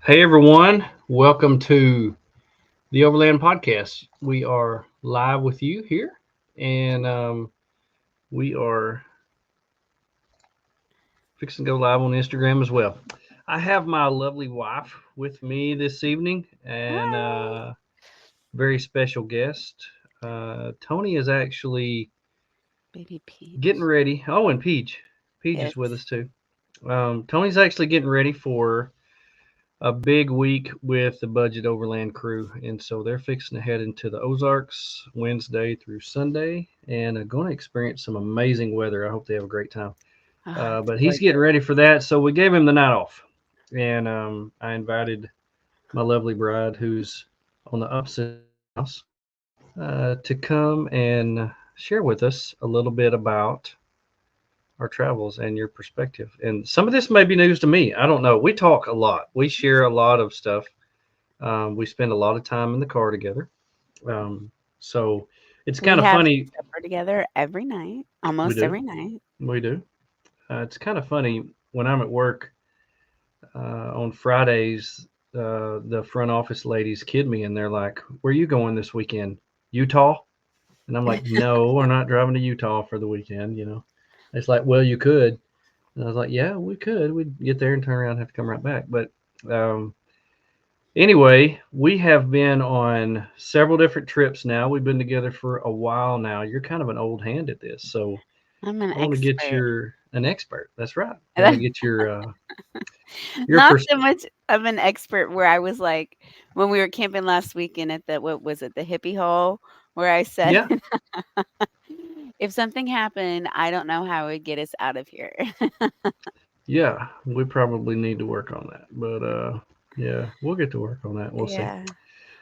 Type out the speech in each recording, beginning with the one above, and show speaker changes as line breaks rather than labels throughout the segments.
Hey everyone, welcome to the Overland Podcast. We are live with you here, and we are fixing to go live on Instagram as well. I have my lovely wife with me this evening, and
Hi,
very special guest. Tony is actually
baby
getting
Peach.
ready. Oh, and Peach, Peach
Yes.
is with us too. Tony's actually getting ready for a big week with the Budget Overland crew, and so they're fixing to head into the Ozarks Wednesday through Sunday, and are going to experience some amazing weather. I hope they have a great time.
Oh, it's
But he's getting
gorgeous.
ready for that, so we gave him the night off, and I invited my lovely bride, who's on the opposite end of the house, to come and share with us a little bit about our travels and your perspective. And some of this may be news to me. I don't know. We talk a lot. We share a lot of stuff. We spend a lot of time in the car together. So it's
We
kind of
have
funny.
supper together every night,
We
almost
do.
every night.
We do. It's kind of funny when I'm at work on Fridays. The front office ladies kid me and they're like, "Where are you going this weekend? Utah?" And I'm like, "No, we're not driving to Utah for the weekend." It's like, "Well, you could." And I was like, "Yeah, we could. We'd get there and turn around and have to come right back." But um, anyway, we have been on several different trips now. We've been together for a while now. You're kind of an old hand at this, so
I'm an
I want to get
expert.
your an expert. That's right. I want to get your
Not so
perspective.
much of an expert where I was like, when we were camping last weekend at the, what was it, the hippie hole, where I said,
Yeah,
if something happened, I don't know how it would get us out of here.
yeah. We probably need to work on that, but yeah, we'll get to work on that. We'll see.
Yeah.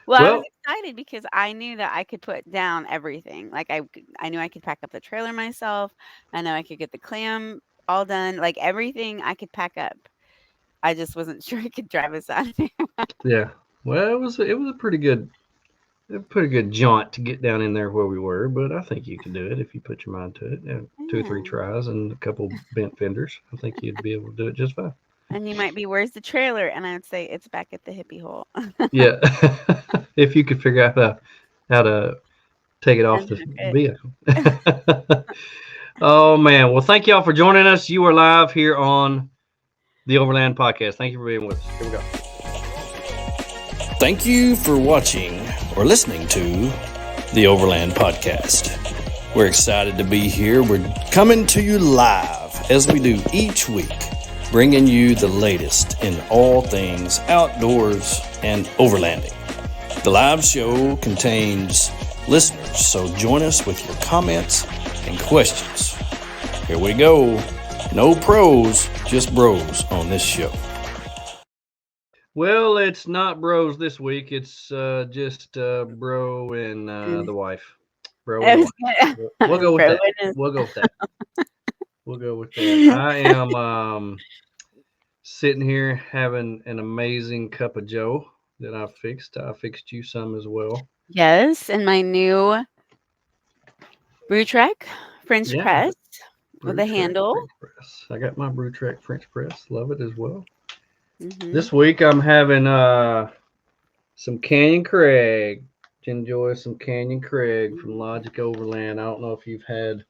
Well, I was
Well,
excited because I knew that I could put down everything. Like I knew I could pack up the trailer myself. I know I could get the clam all done. Like everything I could pack up. I just wasn't sure I could drive us out of there.
yeah. Well, it was a pretty good jaunt to get down in there where we were, but I think you can do it if you put your mind to it. And two or three
Yeah.
tries and a couple bent fenders. I think you'd be able to do it just fine.
And you might be, where's the trailer? And I would say it's back at the hippie hole.
Yeah, if you could figure out how to take it off
And
the
hook
vehicle.
it.
Oh man! Well, thank y'all for joining us. You are live here on the Overland Podcast. Thank you for being with us. Here we go.
Thank you for watching or listening to the Overland Podcast. We're excited to be here. We're coming to you live as we do each week, bringing you the latest in all things outdoors and overlanding. The live show contains listeners, so join us with your comments and questions. Here we go. No pros, just bros on this show.
Well, it's not bros this week. It's just bro and
And
the wife. Bro and
I
the
was
wife. We'll go with
throw
that.
it in.
We'll go with that. We'll go with that. I am sitting here having an amazing cup of Joe that I fixed. I fixed you some as well.
Yes, and my new brew trek French
Yeah,
press with
Brew
a
Trek
handle.
French press. I got my Brew Trek French press. Love it as well.
Hmm.
This week I'm having some Canyon Craig. Enjoy some Canyon Craig from Logic Overland. I don't know if you've had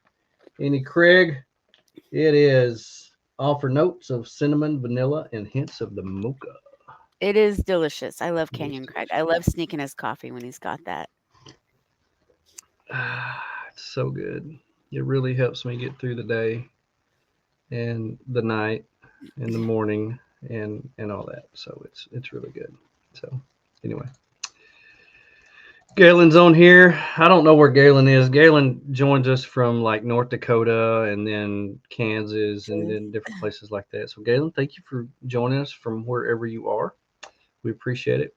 any Craig. It is offer notes of cinnamon, vanilla, and hints of the mocha.
It is delicious. I love
It is
Canyon Craig. I
delicious.
love sneaking his coffee when he's got that.
It's so good. It really helps me get through the day and the night and the morning and all that. So it's really good. So anyway, Galen's on here. I don't know where Galen is. Galen joins us from like North Dakota and then Kansas and then different places like that. So Galen, thank you for joining us from wherever you are. We appreciate it.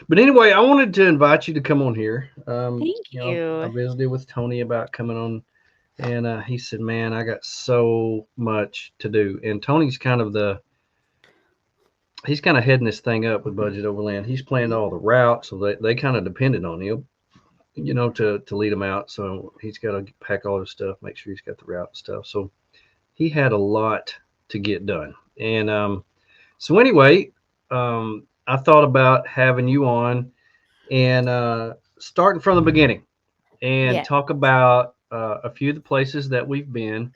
But anyway, I wanted to invite you to come on here.
Thank
I
you.
visited with Tony about coming on, and he said, "Man, I got so much to do." And Tony's he's kind of heading this thing up with Budget Overland. He's planned all the routes, so they kind of depended on him, to lead them out. So he's got to pack all his stuff, make sure he's got the route and stuff. So he had a lot to get done, and so anyway. I thought about having you on and starting from the beginning and
Yeah.
talk about a few of the places that we've been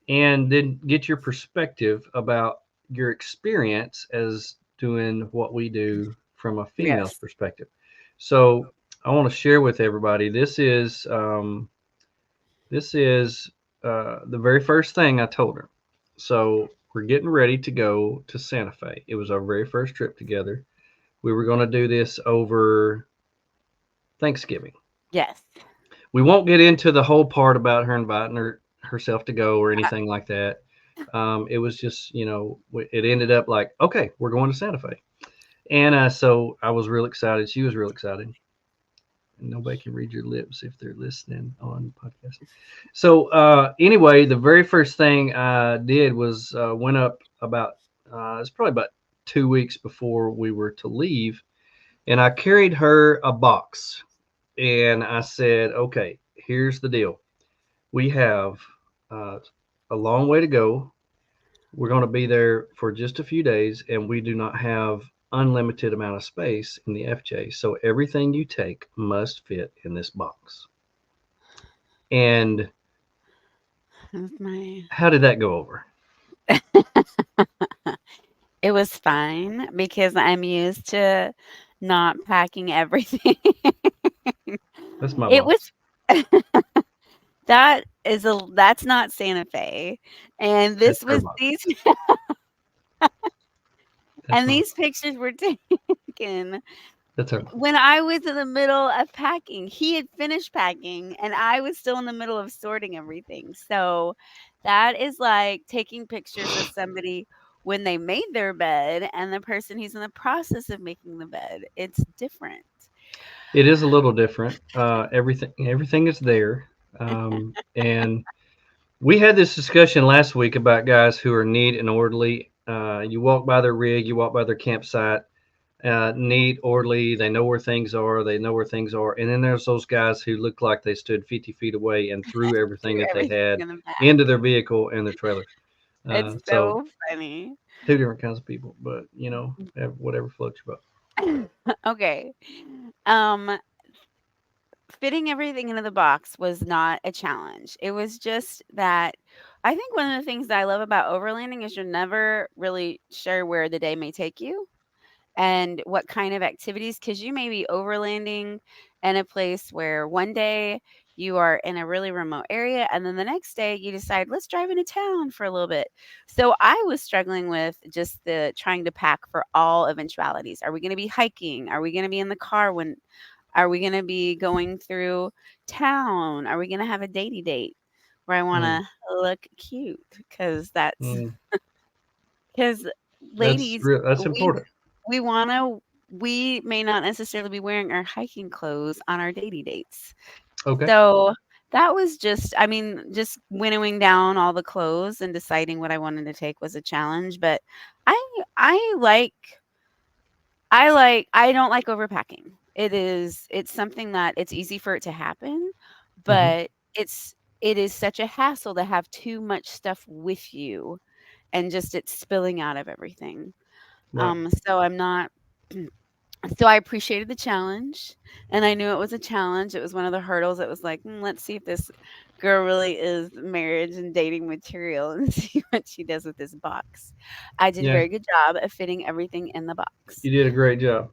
and then get your perspective about your experience as doing what we do from a female's
Yes.
perspective. So I want to share with everybody this is the very first thing I told her. So we're getting ready to go to Santa Fe. It was our very first trip together. We were going to do this over Thanksgiving.
Yes.
We won't get into the whole part about her inviting herself to go or anything like that. It was just, it ended up like, okay, we're going to Santa Fe. And so I was real excited. She was real excited. And nobody can read your lips if they're listening on podcast. So anyway, the very first thing I did was went up about, it's probably about 2 weeks before we were to leave. And I carried her a box. And I said, okay, here's the deal. We have uh, a long way to go. We're going to be there for just a few days, and we do not have unlimited amount of space in the FJ. So everything you take must fit in this box. And
That's my.
how did that go over?
It was fine because I'm used to not packing everything.
That's my
It
box.
was that's not Santa Fe. And
That's
this
her
was
box.
these
That's
and
my.
these pictures were taken
That's her box.
when I was in the middle of packing. He had finished packing and I was still in the middle of sorting everything. So that is like taking pictures of somebody when they made their bed and the person who's in the process of making the bed. It's different.
It is a little different. Everything is there, and we had this discussion last week about guys who are neat and orderly. You walk by their rig, you walk by their campsite, neat, orderly. They know where things are. They know where things are. And then there's those guys who look like they stood 50 feet away and threw everything
Threw
that they
everything
had
in the
into
back.
their vehicle and their trailers.
It's
So
so funny.
two different kinds of people, but whatever floats your boat.
Okay. Um, Fitting everything into the box was not a challenge. It was just that I think one of the things that I love about overlanding is you're never really sure where the day may take you and what kind of activities, because you may be overlanding in a place where one day you are in a really remote area and then the next day you decide let's drive into town for a little bit. So I was struggling with just the trying to pack for all eventualities. Are we going to be hiking? Are we going to be in the car? When are we going to be going through town? Are we going to have a datey date where I want
Mm,
to look cute?
mm,
Because
that's
ladies,
real. That's
we
important.
we wanna we may not necessarily be wearing our hiking clothes on our dating dates.
Okay.
So, that was just I mean, just winnowing down all the clothes and deciding what I wanted to take was a challenge, but I I like I don't like overpacking. It's something that it's easy for it to happen,
Hmm.
but it is such a hassle to have too much stuff with you and just it's spilling out of everything.
Right.
So I'm not so I appreciated the challenge and I knew it was a challenge. It was one of the hurdles. It was like, let's see if this girl really is marriage and dating material and see what she does with this box. I did a
Yeah.
very good job of fitting everything in the box.
You did a great job.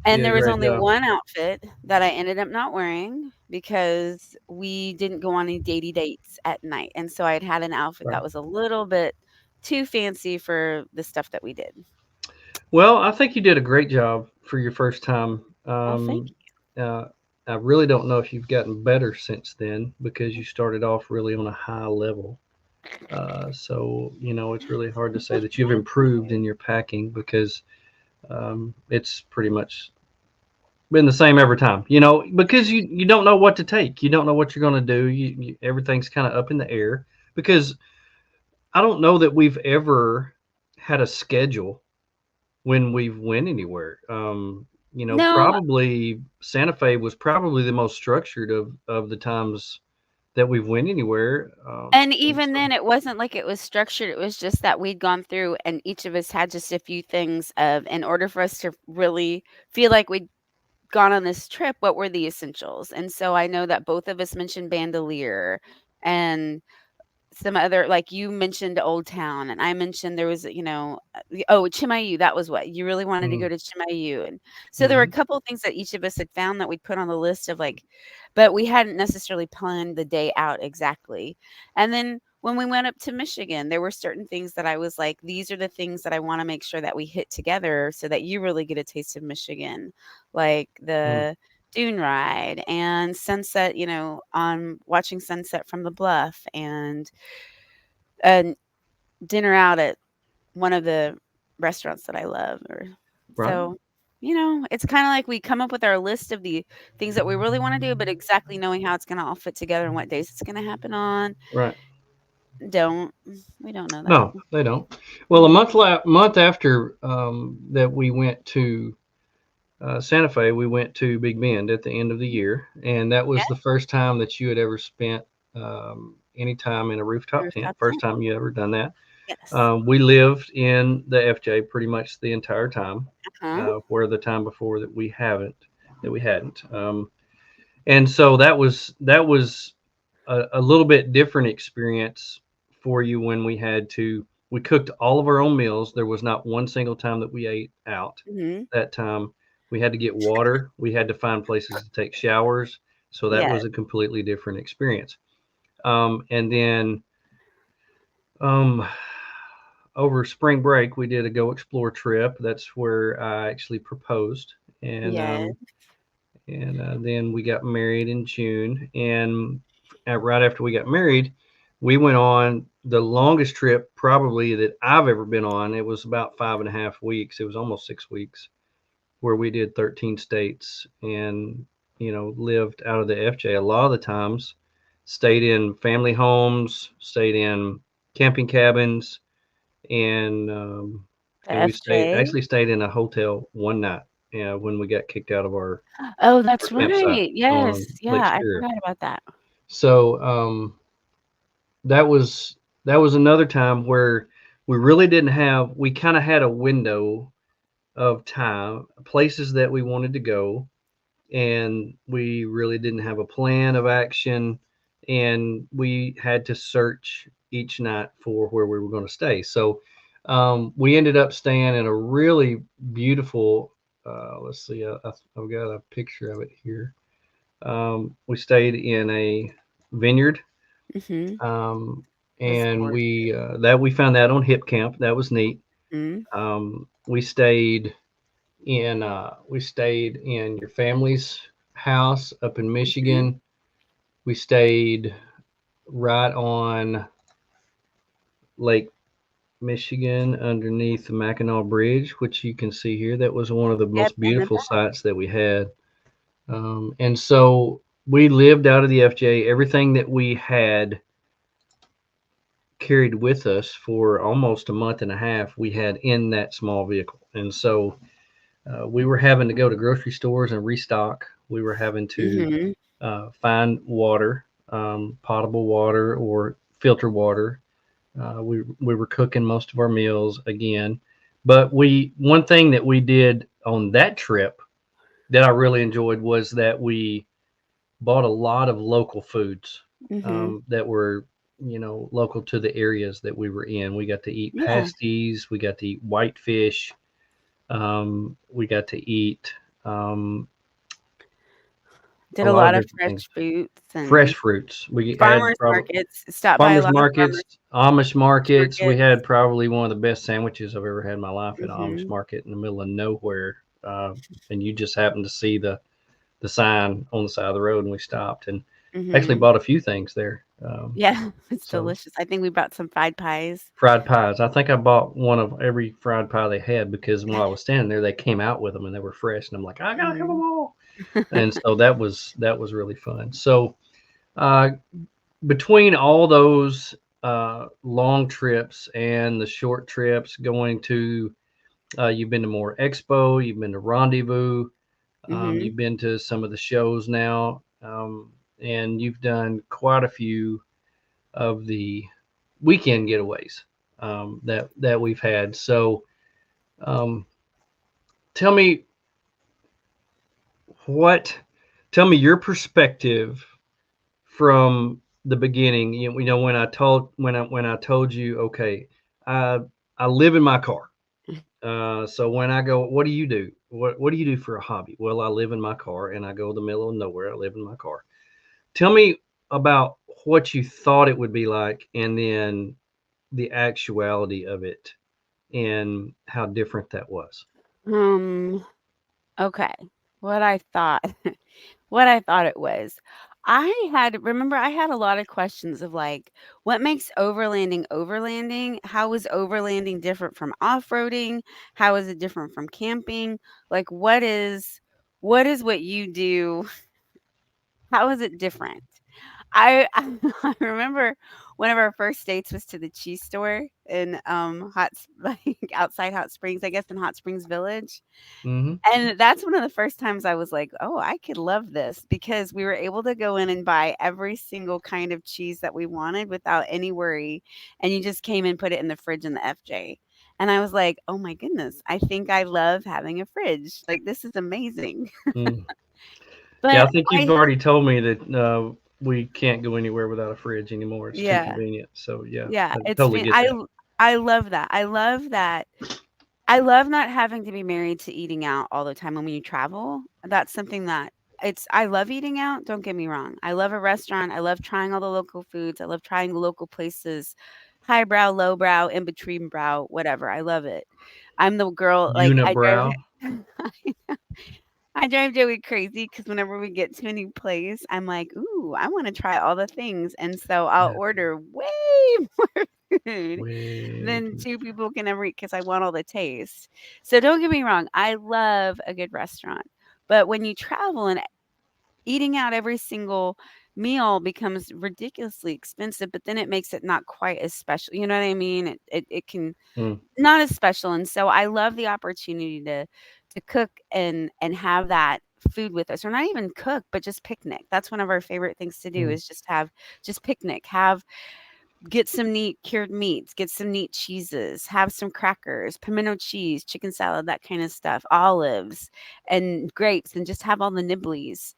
You
And
did
there
a
was
great
only
job.
one outfit that I ended up not wearing because we didn't go on any datey dates at night. And so I'd had an outfit
Right.
that was a little bit too fancy for the stuff that we did.
Well, I think you did a great job for your first time.
Well, thank
Uh, I really don't know if you've gotten better since then because you started off really on a high level. So, it's really hard to say that you've improved in your packing because it's pretty much been the same every time, because you don't know what to take. You don't know what you're going to do. Everything's kind of up in the air because I don't know that we've ever had a schedule when we've went anywhere.
No,
Probably Santa Fe was probably the most structured of the times that we've went anywhere.
And
And
even
so,
then, it wasn't like it was structured, it was just that we'd gone through and each of us had just a few things of in order for us to really feel like we'd gone on this trip, what were the essentials? And so I know that both of us mentioned bandolier and some other like you mentioned Old Town, and I mentioned there was, oh, Chimayu, that was what you really wanted to go
mm,
to Chimayu, and so there were a
mhm,
couple of things that each of us had found that we'd put on the list of like, but we hadn't necessarily planned the day out exactly. And then when we went up to Michigan, there were certain things that I was like, these are the things that I want to make sure that we hit together so that you really get a taste of Michigan, like
mm,
the dune ride and sunset, on watching sunset from the bluff and a dinner out at one of the restaurants that I love or
right,
so, it's kinda like we come up with our list of the things that we really wanna do, but exactly knowing how it's gonna all fit together and what days it's gonna happen on,
right.
don't we don't know that.
No, they don't. Well, a
Mhm.
month after that, we went to Santa Fe. We went to Big Bend at the end of the year, and that
Yeah,
was the first time that you had ever spent any time in a rooftop tent.
rooftop
First
tent.
time you ever done that.
Yes.
We lived in the FJ pretty much the entire time,
Uh-huh.
where the time before that we hadn't. And so that was a little bit different experience for you when we cooked all of our own meals. There was not one single time that we ate out.
Mhm.
That time we had to get water. We had to find places to take showers. So that
Yes.
was a completely different experience. And then um, over spring break, we did a go explore trip. That's where I actually proposed, and
Yes.
then we got married in June. And right after we got married, we went on the longest trip probably that I've ever been on. It was about 5.5 weeks. It was almost 6 weeks, where we did 13 states and lived out of the FJ a lot of the times. Stayed in family homes, stayed in camping cabins, and
The
we stayed
FJ.
actually stayed in a hotel one night. When we got kicked out of
Oh,
our
that's
campsite
right. Yes.
on
Yeah,
Lake
I
Superior.
forgot about that.
So that was that was another time where we kind of had a window of time, places that we wanted to go, and we really didn't have a plan of action, and we had to search each night for where we were going to stay. So we ended up staying in a really beautiful. Let's see, I've got a picture of it here. We stayed in a vineyard,
Mhm.
um,
Was
and
gorgeous.
we found that on Hip Camp. That was neat.
Mhm.
We stayed in your family's house up in
Mhm.
Michigan. We stayed right on Lake Michigan underneath the Mackinac Bridge, which you can see here. That was one of the
Yep,
most
in the
beautiful sights that we had. And so we lived out of the FJ. Everything that we had carried with us for almost a month and a half, we had in that small vehicle. And so we were having to go to grocery stores and restock. We were having to
Mhm.
find water, potable water or filter water. We were cooking most of our meals again, but we one thing that we did on that trip that I really enjoyed was that we bought a lot of local foods
Mhm.
that were local to the areas that we were in. We got to eat
Yeah.
pasties, we got to eat whitefish, we got to eat um,
Did
a
a
lot of
lot of
different
fresh
things.
fruits and
Fresh fruits. We had
farmers
probably
markets. Stopped by a
farmers
lot of
markets,
farmers
Amish markets. We
markets.
had probably one of the best sandwiches I've ever had in my life at an Amish
Mhm.
market in the middle of nowhere. And you just happened to see the sign on the side of the road, and we stopped and actually
Mhm.
bought a few things there.
Yeah, it's
So
delicious. I think we brought some fried pies.
fried pies. I think I bought one of every fried pie they had because while I was standing there, they came out with them and they were fresh, and I'm like, I gotta have them
Mhm.
all. And so that was really fun. So uh, between all those long trips and the short trips, going to you've been to more Expo, you've been to Rendezvous,
Mhm.
you've been to some of the shows now. and you've done quite a few of the weekend getaways that we've had. So, um, tell me what, tell me your perspective from the beginning. When I told you, okay, I I live in my car. So when I go, what do you do? What do you do for a hobby? Well, I live in my car and I go to the middle of nowhere. I live in my car. Tell me about what you thought it would be like, and then the actuality of it, and how different that was.
Um, okay. What I thought what I thought it was. I had a lot of questions of like, what makes overlanding overlanding? How is overlanding different from off-roading? How is it different from camping? Like what is what you do? How is it different? I I remember one of our first dates was to the cheese store in like outside Hot Springs, I guess in Hot Springs Village.
Mm-hmm.
And that's one of the first times I was like, "Oh, I could love this," because we were able to go in and buy every single kind of cheese that we wanted without any worry, and you just came and put it in the fridge in the FJ. And I was like, "Oh my goodness, I think I love having a fridge. Like, this is amazing."
Mm. Yeah, I
But
think you've
I
already told me that we can't go anywhere without a fridge anymore. It's too
yeah,
convenient. So yeah,
yeah,
I
it's
totally
been
get that.
I love that. I love that I love not having to be married to eating out all the time when you travel. That's something that it's I love eating out, don't get me wrong. I love a restaurant. I love trying all the local foods. I love trying the local places, highbrow, lowbrow, in between brow, whatever. I love it. I'm the girl like I drive
Unibrow.
I drive Joey crazy because whenever we get to a new place, I'm like, "Ooh, I wanna try all the things," and so I'll
Yeah,
order way more food
way
than
too
2
much.
people can ever eat because I want all the taste. So don't get me wrong, I love a good restaurant, but when you travel and eating out every single meal becomes ridiculously expensive, but then it makes it not quite as special, you know what I mean? It can
Mm,
not as special, and so I love the opportunity to cook and have that food with us, or not even cook, but just picnic. That's one of our favorite things to do
mm,
is just picnic, have get some neat cured meats, get some neat cheeses, have some crackers, pimento cheese, chicken salad, that kind of stuff, olives and grapes, and just have all the nibblies.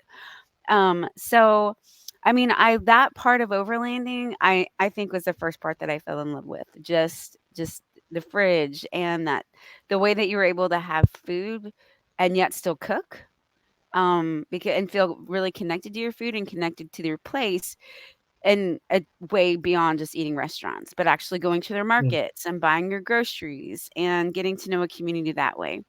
So I mean, I that part of overlanding, I think was the first part that I fell in love with. Just the fridge and that the way that you were able to have food and yet still cook. Because and feel really connected to your food and connected to your place and a way beyond just eating restaurants, but actually going to their
mm,
markets and buying your groceries and getting to know a community that way.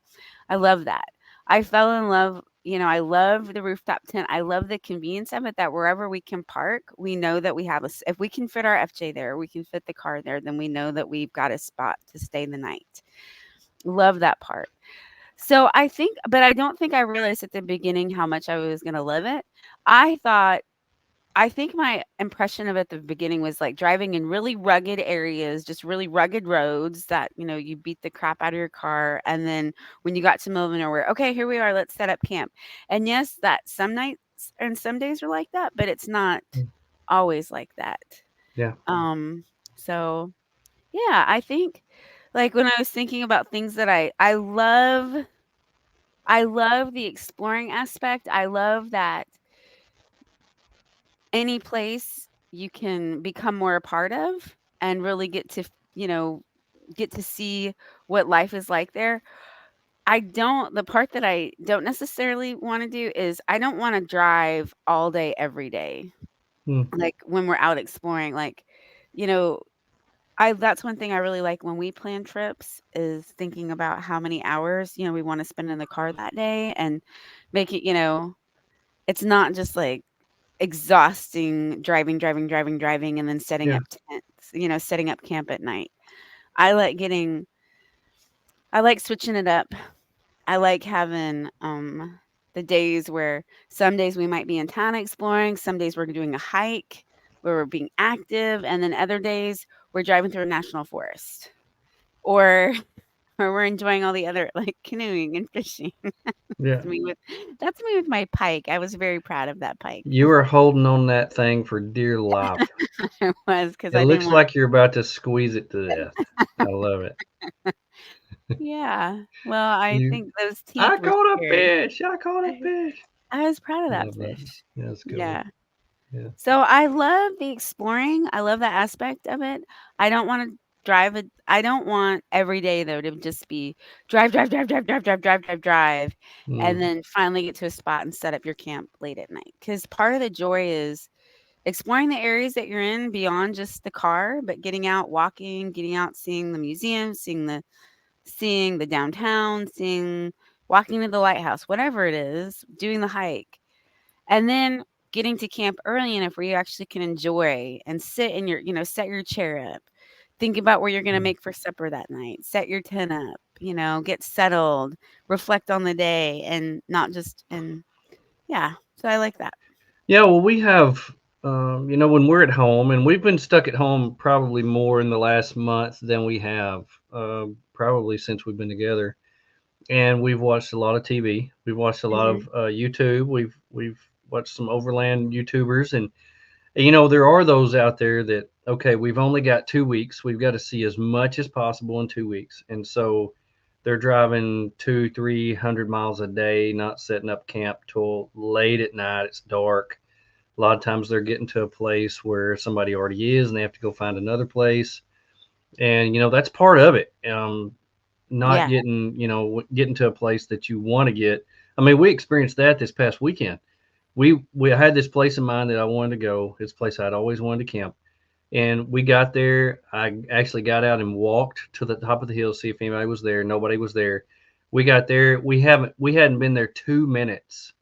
I love that. I fell in love, I love the rooftop tent. I love the convenience of it that wherever we can park, we know that we have if we can fit our FJ there, we can fit the car there, then we know that we've got a spot to stay the night. Love that part. So I think, but I don't think I realized at the beginning how much I was going to love it. I thought I think my impression of it at the beginning was like driving in really rugged areas, just really rugged roads that, you beat the crap out of your car. And then when you got to middle of nowhere, okay, here we are, let's set up camp. And yes, that some nights and some days are like that, but it's not
mm.
always like that.
Yeah.
Um, so yeah, I think like when I was thinking about things that I love the exploring aspect. I love that any place you can become more a part of and really get to, get to see what life is like there. The part that I don't necessarily want to do is I don't want to drive all day every day.
Mm,
Like when we're out exploring, like, you know, that's one thing I really like when we plan trips is thinking about how many hours, we want to spend in the car that day and make it, it's not just like exhausting driving, driving, driving, driving, and then setting
yeah.
up tents, setting up camp at night. I like getting I like switching it up. I like having, the days where some days we might be in town exploring, some days we're doing a hike where we're being active, and then other days we're driving through a national forest. Or or we're enjoying all the other like canoeing and fishing.
Yeah.
That's me with that's me with my pike. I was very proud of that pike.
You are holding on that thing for dear life.
I was because
It
I didn't
looks
want.
like you're about to squeeze it to death. I love it.
Yeah. Well, I
You,
think those
I
teeth were
caught a
scared.
fish. I caught a fish.
I was proud of
I
that
love that.
fish.
Yeah, that's a good one.
Yeah.
Yeah.
So I love the exploring. I love that aspect of it. I don't want to drive it. I don't want every day though to just be drive, drive, drive, drive, drive, drive, drive, drive, drive, and
Mm.
then finally get to a spot and set up your camp late at night. Because part of the joy is exploring the areas that you're in beyond just the car, but getting out, walking, getting out, seeing the museum, seeing the downtown, walking to the lighthouse, whatever it is, doing the hike. And then getting to camp early enough where you actually can enjoy and sit in your, set your chair up. Think about what you're going to
Mm.
make for supper that night. Set your tent up, get settled, reflect on the day and not just and yeah. So I like that.
Yeah, well, we have, when we're at home, and we've been stuck at home probably more in the last month than we have, probably since we've been together. And we've watched a lot of TV. We've watched a lot
Mhm.
of YouTube. We've watched some overland YouTubers, and there are those out there that okay, we've only got 2 weeks. We've got to see as much as possible in 2 weeks, and so they're driving 200-300 miles a day, not setting up camp till late at night. It's dark. A lot of times they're getting to a place where somebody already is, and they have to go find another place. And that's part of it. Not
Yeah.
getting to a place that you want to get. I mean, we experienced that this past weekend. We had this place in mind that I wanted to go. It's a place I'd always wanted to camp. And we got there. I actually got out and walked to the top of the hill to see if anybody was there. Nobody was there. We got there. We hadn't been there 2 minutes,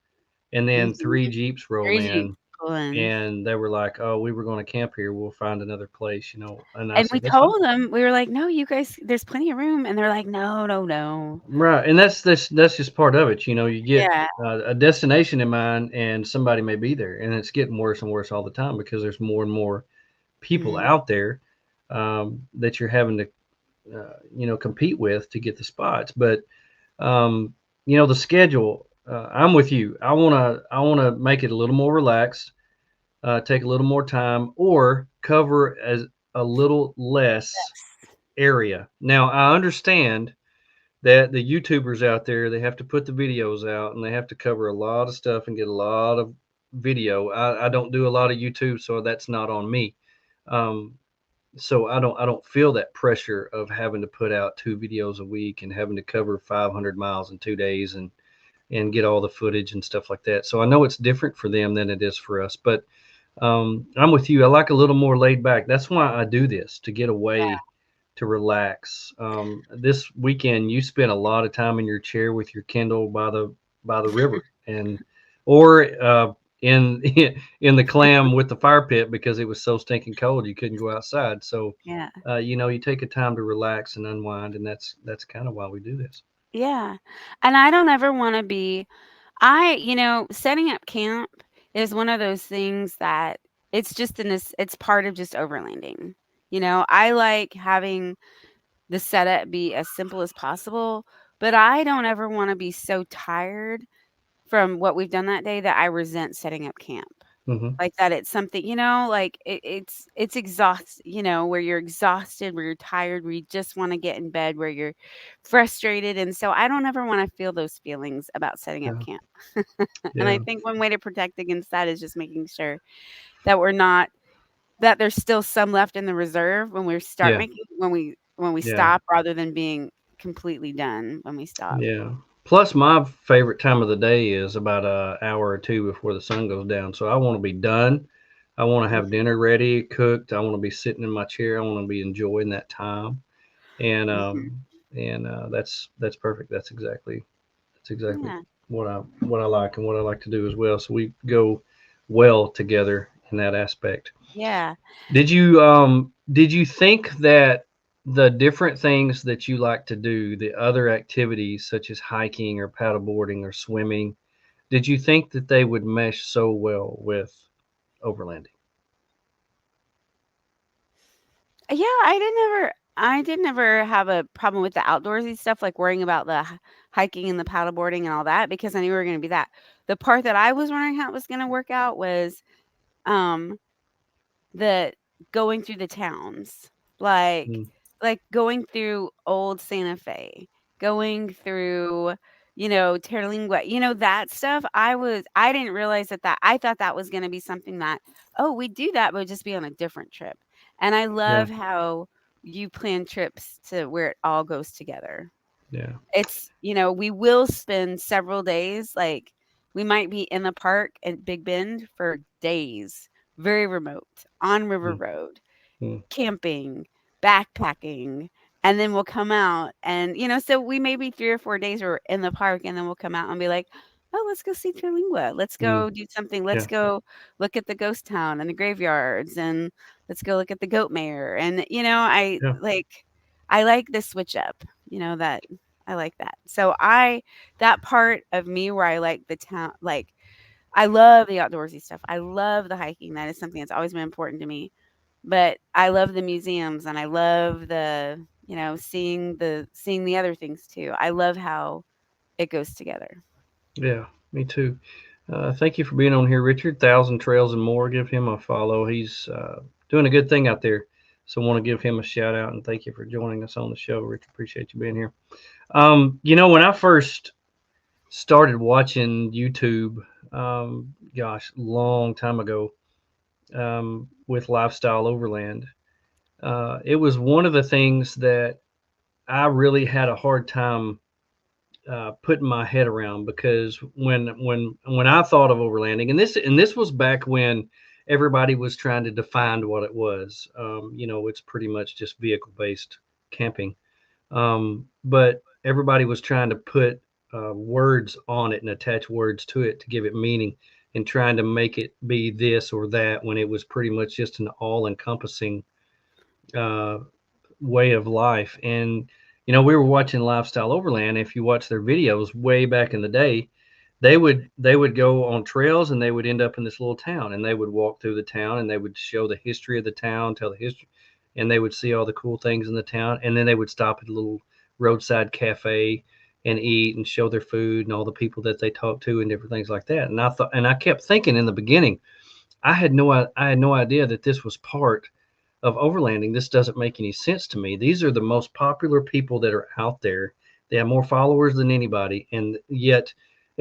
and then three
Mhm.
Jeeps rolled
Crazy
in,
pulling.
and they were like, "Oh, we were going to camp here. We'll find another place." And I
And we
said, "That's fine."
told them, we were like, "No, you guys, there's plenty of room." And they're like, "No, no, no."
Right, and that's just part of it. You get
Yeah.
a destination in mind, and somebody may be there, and it's getting worse and worse all the time because there's more and more people
Mhm.
out there that you're having to compete with to get the spots. But the schedule. I'm with you. I wanna make it a little more relaxed, take a little more time, or cover as a little less area. Now I understand that the YouTubers out there, they have to put the videos out and they have to cover a lot of stuff and get a lot of video. I don't do a lot of YouTube, so that's not on me. Um, so I don't feel that pressure of having to put out 2 videos a week and having to cover 500 miles in 2 days and get all the footage and stuff like that. So I know it's different for them than it is for us, but I'm with you. I like a little more laid back. That's why I do this, to get away, to relax. This weekend, you spent a lot of time in your chair with your Kindle by the river, and or in in the clam with the fire pit because it was so stinking cold you couldn't go outside. So
Yeah.
you take a time to relax and unwind, and that's kind of why we do this.
Yeah. And I don't ever wanna be setting up camp is one of those things that it's part of just overlanding. I like having the setup be as simple as possible, but I don't ever wanna be so tired from what we've done that day that I resent setting up camp.
Hmm.
Like that it's something, like it's where you're exhausted, where you're tired, where you just want to get in bed, where you're frustrated. And so I don't ever want to feel those feelings about setting up
Yeah,
camp. And I
yeah,
think one way to protect against that is just making sure that we're not that there's still some left in the reserve when we start
yeah,
making when we
yeah.
stop rather than being completely done when we stop.
Yeah. Plus, my favorite time of the day is about an hour or two before the sun goes down. So I want to be done. I want to have dinner ready, cooked. I want to be sitting in my chair. I want to be enjoying that time. And
Mhm.
that's perfect. That's exactly
Yeah.
what I like and what I like to do as well. So we go well together in that aspect.
Yeah.
Did you think that the different things that you like to do, the other activities such as hiking or paddleboarding or swimming, did you think that they would mesh so well with overlanding?
Yeah, I didn't ever I did never have a problem with the outdoorsy stuff, like worrying about the hiking and the paddleboarding and all that, because I knew we were going to be that. The part that I was wondering how it was going to work out was um the going through the towns, like
Mm,
going through old Santa Fe, going through, Terlingua, that stuff. I didn't realize that I thought that was gonna be something that, oh, we do that, but it'd just be on a different trip. And I
yeah,
love how you plan trips to where it all goes together.
yeah,
We will spend several days, like, we might be in the park at Big Bend for days, very remote, on River
mm,
Road,
mm,
camping, backpacking, and then we'll come out and, so we may be 3 or 4 days we're in the park, and then we'll come out and be like, "Oh, let's go see Terlingua. Let's
mm,
go do something. Let's
yeah,
go look at the ghost town and the graveyards, and let's go look at the goat mayor." And,
yeah,
I like the switch up, that I like that. So that part of me where I like the town, like, I love the outdoorsy stuff. I love the hiking. That is something that's always been important to me. But I love the museums, and I love seeing the other things too. I love how it goes together.
yeah. Me too. Thank you for being on here, Richard. Thousand Trails and More. Give him a follow. He's doing a good thing out there. So, I want to give him a shout out and thank you for joining us on the show, Richard. Appreciate you being here. When I first started watching YouTube, gosh, long time ago, with Lifestyle Overland, it was one of the things that I really had a hard time putting my head around because when I thought of overlanding, and this was back when everybody was trying to define what it was. It's pretty much just vehicle based camping, but everybody was trying to put words on it and attach words to it to give it meaning, and trying to make it be this or that when it was pretty much just an all encompassing uh, way of life. And we were watching Lifestyle Overland. If you watch their videos way back in the day, they would go on trails and they would end up in this little town, and they would walk through the town and they would show the history of the town, tell the history, and they would see all the cool things in the town, and then they would stop at a little roadside cafe and eat and show their food and all the people that they talked to and different things like that. And I kept thinking in the beginning, I had no idea that this was part of overlanding. This doesn't make any sense to me. These are the most popular people that are out there. They have more followers than anybody, and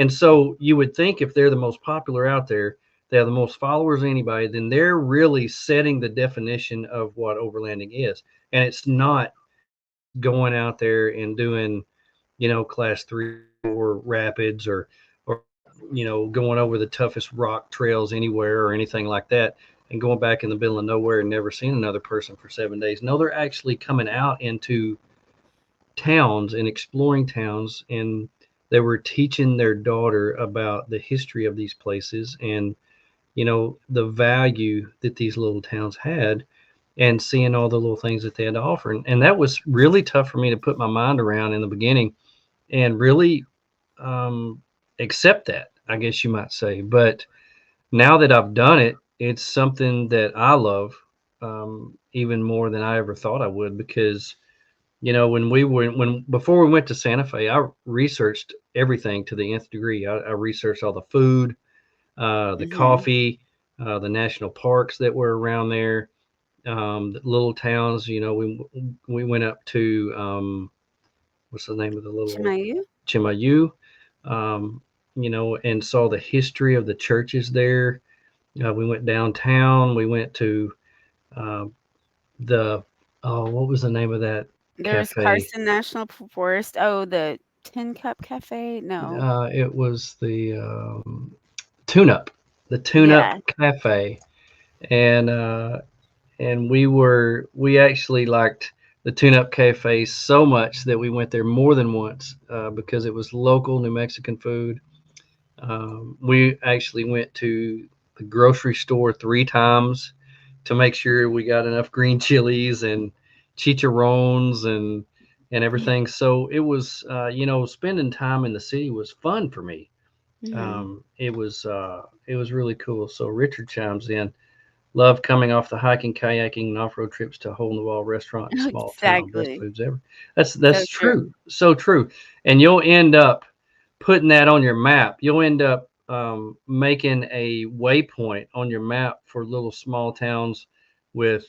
so you would think if they're the most popular out there, they have the most followers than anybody, then they're really setting the definition of what overlanding is. And it's not just going out there and doing, class 3 or rapids, or going over the toughest rock trails anywhere or anything like that, and going back in the middle of nowhere and never seeing another person for 7 days. No, they're actually coming out into towns and exploring towns, and they were teaching their daughter about the history of these places, and the value that these little towns had, and seeing all the little things that they had to offer. And that was really tough for me to put my mind around in the beginning, and really um, accept that, I guess you might say. But now that I've done it, it's something that I love, even more than I ever thought I would. Because when before we went to Santa Fe, I researched everything to the nth degree. I researched all the food, the
Mhm.
coffee, the national parks that were around there, the little towns. We went up to, what's the name of the little
Chimayu?
Chimayu, and saw the history of the churches there. We went downtown. We went to uh, the what was the name of that
There's
cafe?
Carson National Forest. Oh, the Tin Cup Cafe? No.
It was the Tune Up, the Tune Up
Yeah.
Cafe, and we actually liked the Tune Up Cafe so much that we went there more than once, because it was local New Mexican food. We actually went to the grocery store 3 times to make sure we got enough green chilies and chicharrones and everything. So it was, spending time in the city was fun for me.
Mhm.
It was really cool. So Richard chimes in. Love coming off the hiking, kayaking, and off-road trips to hole in the wall restaurant and small town. Best
Exactly.
foods ever. That's
So
that's
true.
true. So true. And you'll end up putting that on your map. You'll end up making a waypoint on your map for little small towns with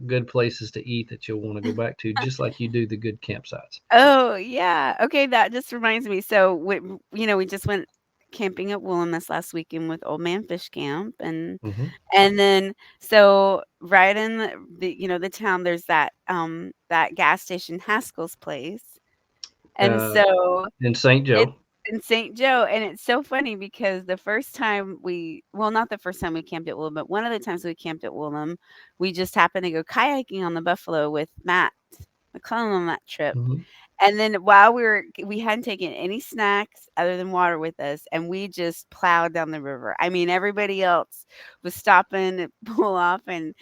good places to eat that you'll want to go back to, just like you do the good campsites. So,
Oh, yeah. Okay, that just reminds me. So, we just went camping at Woolham this last weekend with Old Man Fish Camp, and
mhm.
and then so right in the town, there's that gas station, Haskell's Place, and
uh,
so
in St.
it's
Joe.
in St. Joe, and it's so funny because the first time not the first time we camped at Woolham, but one of the times we camped at Woolham, we just happened to go kayaking on the Buffalo with Matt McClellan on that trip.
Mhm.
And then while we hadn't taken any snacks other than water with us, and we just plowed down the river. I mean, everybody else was stopping to pull off and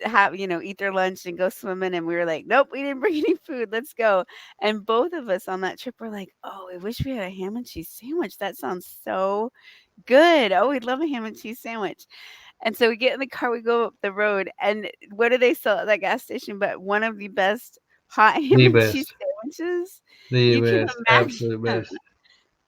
eat their lunch and go swimming, and we were like, "Nope, we didn't bring any food. Let's go." And both of us on that trip were like, "Oh, I wish we had a ham and cheese sandwich. That sounds so good. Oh, we'd love a ham and cheese sandwich." And so we get in the car, we go up the road, and what do they sell at that gas station but one of the best hot ham
The
and cheese
best.
sandwiches
The
you can
best. Absolute
imagine.
best.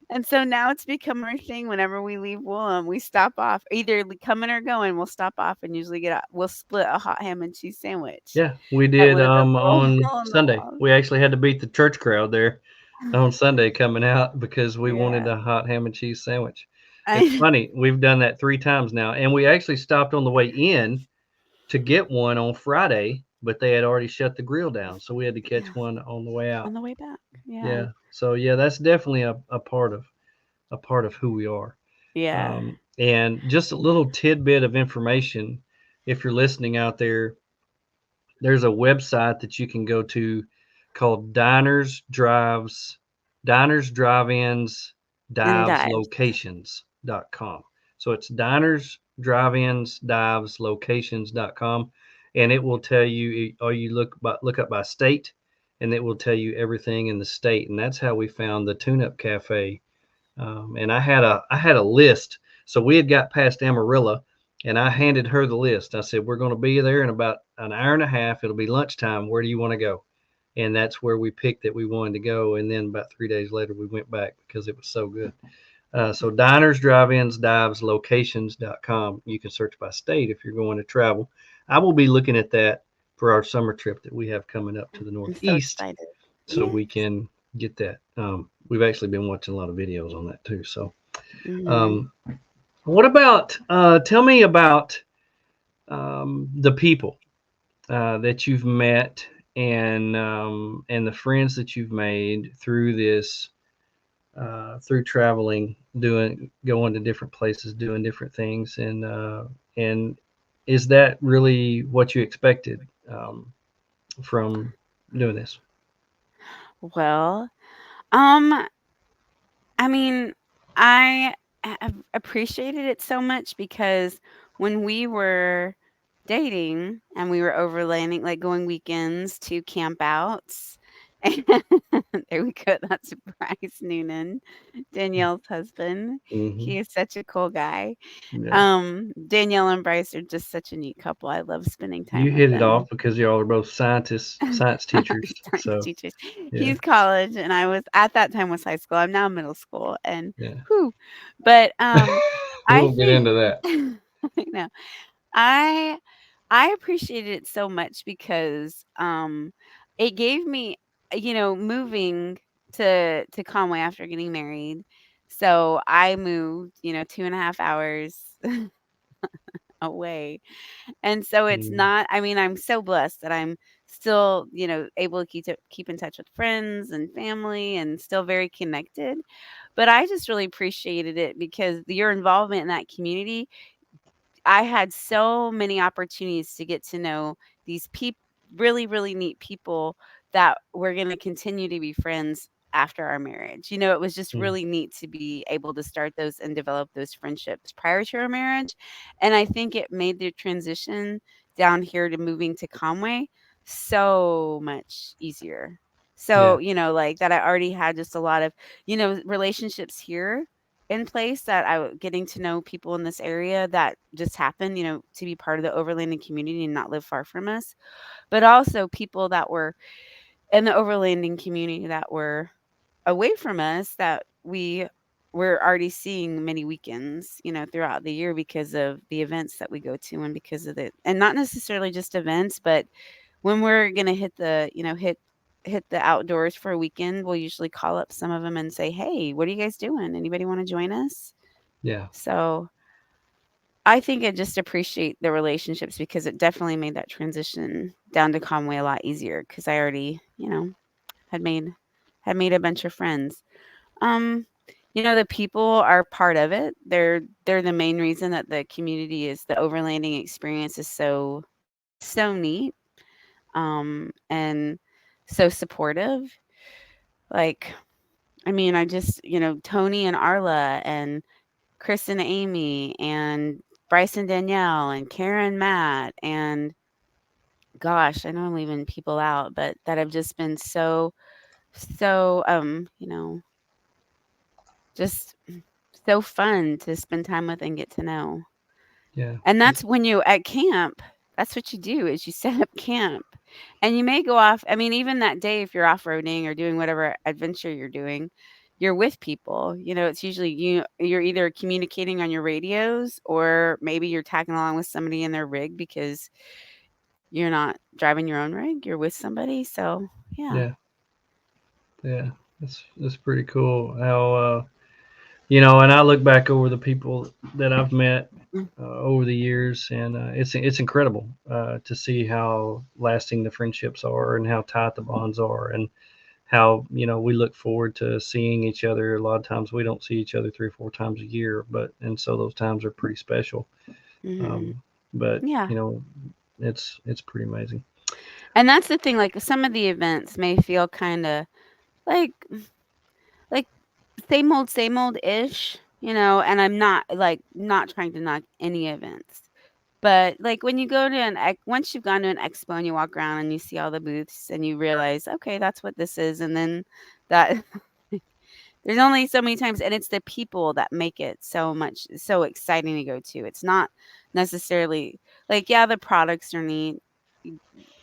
And so now it's become our thing whenever we leave Woolham, we stop off, either coming or going, we'll stop off and usually we'll split a hot ham and cheese sandwich
Yeah, we
at
did
one of the little
on
hole in the
Sunday.
wall.
We actually had to beat the church crowd there on Sunday coming out because we wanted
Yeah.
a hot ham and cheese sandwich. It's
I
funny, we've done that 3 times now, and we actually stopped on the way in to get one on Friday, but they had already shut the grill down, so we had to
yeah,
catch one on the way
on
out.
the way back. Yeah.
Yeah, so yeah, that's definitely a part of who we are.
Yeah.
And just a little tidbit of information, if you're listening out there, there's a website that you can go to called Diners, Drive-Ins,
And
Dives,
dives.
Locations.com. So it's Diners, Drive-Ins, Dives, Locations.com, and it will tell you, or you look up by state, and it will tell you everything in the state. And that's how we found the Tune Up Cafe. And I had a list. So we had got past Amarillo, and I handed her the list. I said, "We're going to be there in about an hour and a half. It'll be lunchtime. Where do you want to go?" And that's where we picked that we wanted to go. And then about 3 days later, we went back because it was so good. So diners, drive-ins, dives, locations.com. You can search by state if you're going to travel. I will be looking at that for our summer trip that we have coming up to the
I'm so
Northeast,
excited.
so
Yeah.
we can get that. We've actually been watching a lot of videos on that too. So,
Mhm.
um, what about? Tell me about the people that you've met and the friends that you've made through this, through traveling, going to different places, doing different things, and is that really what you expected from doing this?
Well, um, I mean, I have appreciated it so much because when we were dating and we were overlanding, like going weekends to camp outs, and there we go. That's Bryce Noonan, Danielle's husband.
Hmm.
He is such a cool guy.
Yeah,
Danielle and Bryce are just such a neat couple. I love spending
you
time with
hit it
them.
off because y'all are both scientists, science teachers.
Science
So
teachers.
yeah,
He's college, and I was at that time was high school. I'm now middle school, and
yeah.
who, but
We
I
won't get
think
into that.
I know I I appreciated it so much because it gave me moving to Conway after getting married. So I moved 2.5 hours away. And so it's
Mm,
not, I mean, I'm so blessed that I'm still, able to keep in touch with friends and family and still very connected. But I just really appreciated it because your involvement in that community, I had so many opportunities to get to know these really, really neat people that we're going to continue to be friends after our marriage. It was just
mm,
really neat to be able to start those and develop those friendships prior to our marriage. And I think it made the transition down here to moving to Conway so much easier.
yeah.
So, like that I already had just a lot of, relationships here in place that getting to know people in this area that just happened, to be part of the overlanding community and not live far from us, but also people that were in the overlanding community that were away from us that we were already seeing many weekends, throughout the year because of the events that we go to and because of the and not necessarily just events, but when we're gonna hit the, hit the outdoors for a weekend, we'll usually call up some of them and say, "Hey, what are you guys doing? Anybody want to join us?"
Yeah.
So I think I just appreciate the relationships because it definitely made that transition down to Conway a lot easier because I already, had made a bunch of friends. Um, the people are part of it. They're the main reason that the overlanding experience is so neat, and so supportive. Like, I mean, I just, Tony and Arla and Chris and Amy and Bryce and Danielle and Karen, Matt, and gosh, I know I'm leaving people out, but that have just been so, just so fun to spend time with and get to know.
Yeah.
And that's when you at camp, that's what you do is you set up camp. And you may go off, I mean, even that day if you're off-roading or doing whatever adventure you're doing, you're with people. It's usually you're either communicating on your radios or maybe you're tagging along with somebody in their rig because you're not driving your own rig, you're with somebody. So, yeah.
Yeah. Yeah. That's pretty cool. How and I look back over the people that I've met
Mm,
over the years, and it's incredible to see how lasting the friendships are, and how tight the bonds are, and how we look forward to seeing each other. A lot of times we don't see each other 3 or 4 times a year, but and so those times are pretty special.
mhm.
But
Yeah.
it's pretty amazing.
And that's the thing, like some of the events may feel kind of like like same old ish, and I'm not like not trying to knock any events. But like when you go to once you've gone to an expo and you walk around and you see all the booths and you realize, okay, that's what this is, and then that there's only so many times, and it's the people that make it so exciting to go to. It's not necessarily like, yeah, the products are neat. Y-